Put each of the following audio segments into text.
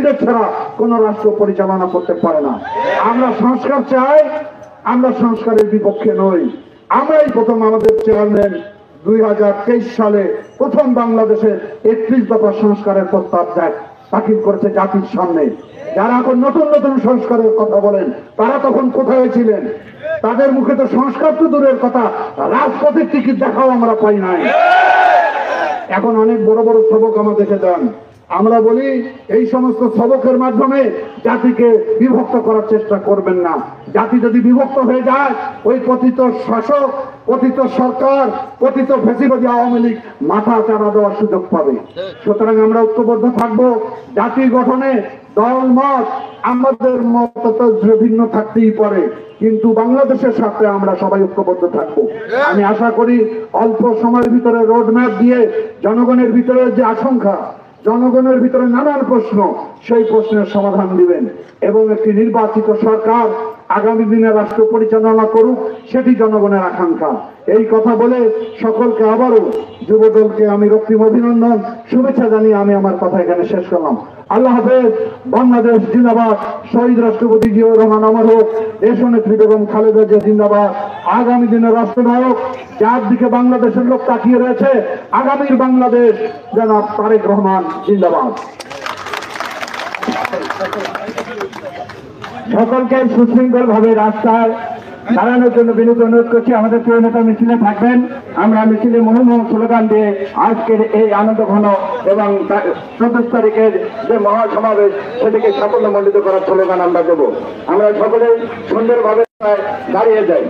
Mandate ছাড়া কোন রাষ্ট্র পরিচালনা করতে পারে না। আমরা সংস্কার চাই, আমরা সংস্কারের বিপক্ষে নই। আমরাই প্রথম আমাদের চেয়ারম্যান 2023 সালে প্রথম বাংলাদেশের 31 দফা সংস্কারের প্রস্তাব দাখিল করেছে জাতির সামনে। যারা এখন নতুন নতুন সংস্কারের কথা বলেন তারা তখন কোথায় ছিলেন? তাদের মুখে তো সংস্কার তো দূরের কথা, রাজপথের টিকিট দেখাও আমরা পাই নাই। এখন অনেক বড় বড় সবক আমাদেরকে দেন। আমরা বলি এই সমস্ত সবকের মাধ্যমে জাতিকে বিভক্ত করার চেষ্টা করবেন না। জাতি যদি বিভক্ত হয়ে যায়, ওই পতিত শাসক, পতিত সরকার, পতিত ফ্যাসিবাদী আওয়ামী লীগ মাথা চাড়া দেওয়ার সুযোগ পাবে। সুতরাং আমরা ঐক্যবদ্ধ থাকবো। জাতি গঠনে দল মত আমাদের মত তো ভিন্ন থাকতেই পারে, কিন্তু বাংলাদেশের সাথে আমরা সবাই ঐক্যবদ্ধ থাকবো। আমি আশা করি অল্প সময়ের ভিতরে রোডম্যাপ দিয়ে জনগণের ভিতরে যে আশঙ্কা, জনগণের ভিতরে নানান প্রশ্ন, সেই প্রশ্নের সমাধান দিবেন এবং একটি নির্বাচিত সরকার আগামী দিনে রাষ্ট্র পরিচালনা করুক, সেটি জনগণের আকাঙ্ক্ষা। এই কথা বলে সকলকে আবারও যুবদলকে আমি রক্তিম অভিনন্দন, শুভেচ্ছা জানিয়ে আমি আমার কথা এখানে শেষ করলাম। আল্লাহ হাফেজ। বাংলাদেশ জিন্দাবাদ। শহীদ রাষ্ট্রপতি জিয়াউর রহমান অমর হোক। দেশনেত্রী বেগম খালেদা জিয়া জিন্দাবাদ। আগামী দিনের রাষ্ট্রনায়ক যার দিকে বাংলাদেশের লোক তাকিয়ে রয়েছে, আগামীর বাংলাদেশ জনাব তারেক রহমান জিন্দাবাদ। সকলকে সুশৃঙ্খল ভাবে রাস্তায় দাঁড়ানোর জন্য বিনীত অনুরোধ করছি। আমাদের প্রিয় নেতা মিছিলে থাকবেন। আমরা মিছিলে মনোমোহন স্লোগান দিয়ে আজকের এই আনন্দ ঘন এবং 24 তারিখের যে মহাসমাবেশ সেটিকে সাফল্যমণ্ডিত করার স্লোগান আমরা দেব। আমরা সকলেই সুন্দরভাবে দাঁড়িয়ে যাই।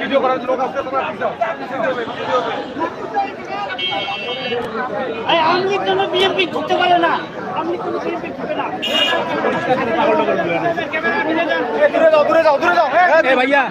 ভিডিও করার লোক আছে তোমার আমলিগ যেন বিএনপি ঢুকতে পারে না, আমলিগ কোনো বিএনপি ঢুকে না। দূরে যাও ভাইয়া।